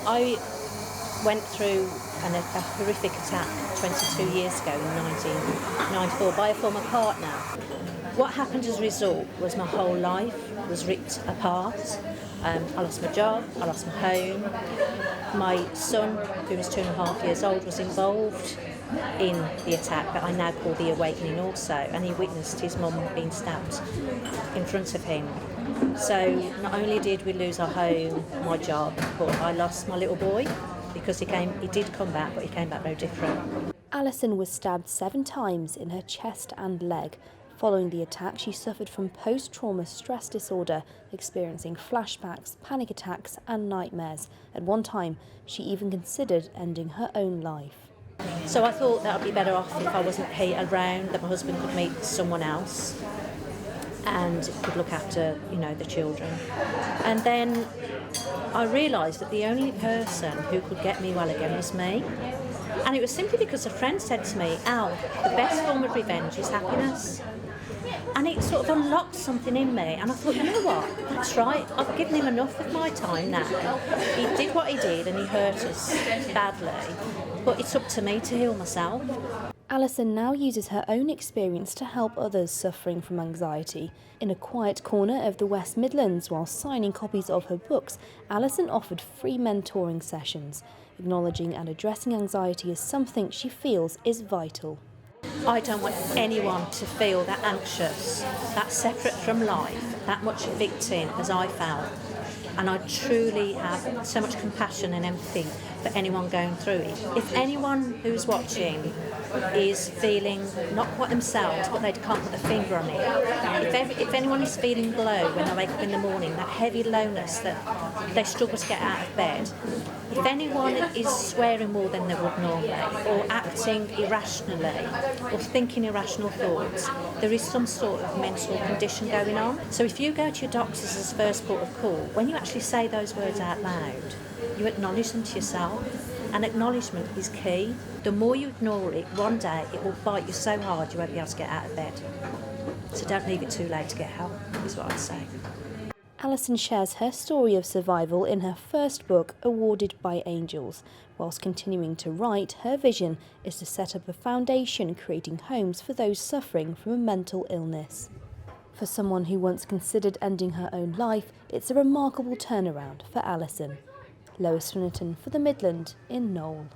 I went through a horrific attack 22 years ago in 1994 by a former partner. What happened as a result was my whole life was ripped apart. I lost my job, I lost my home. My son, who was 2.5 years old, was involved in the attack that I now call the awakening also, and he witnessed his mum being stabbed in front of him. So not only did we lose our home, my job, but I lost my little boy because he did come back, but he came back very different. Alison was stabbed 7 times in her chest and leg. Following the attack, she suffered from post-trauma stress disorder, experiencing flashbacks, panic attacks and nightmares. At one time, she even considered ending her own life. So I thought that I'd be better off if I wasn't here around, that my husband could meet someone else and could look after, the children. And then I realised that the only person who could get me well again was me. And it was simply because a friend said to me, Al, the best form of revenge is happiness. And it sort of unlocked something in me, and I thought, you know what, that's right, I've given him enough of my time now. He did what he did and he hurt us badly, but it's up to me to heal myself. Alison now uses her own experience to help others suffering from anxiety. In a quiet corner of the West Midlands, while signing copies of her books, Alison offered free mentoring sessions, acknowledging and addressing anxiety as something she feels is vital. I don't want anyone to feel that anxious, that separate from life, that much victim as I felt. And I truly have so much compassion and empathy for anyone going through it. If anyone who's watching is feeling not quite themselves, but they can't put a finger on it, if anyone is feeling low when they wake up in the morning, that heavy lowness that they struggle to get out of bed, if anyone is swearing more than they would normally, or acting irrationally, or thinking irrational thoughts, there is some sort of mental condition going on. So if you go to your doctors as first port of call, when you actually say those words out loud, you acknowledge them to yourself, and acknowledgement is key. The more you ignore it, one day it will bite you so hard you won't be able to get out of bed. So don't leave it too late to get help, is what I'd say. Alison shares her story of survival in her first book, Awarded by Angels. Whilst continuing to write, her vision is to set up a foundation creating homes for those suffering from a mental illness. For someone who once considered ending her own life, it's a remarkable turnaround for Alison. Lois Finnerton for the Midland in Knowle.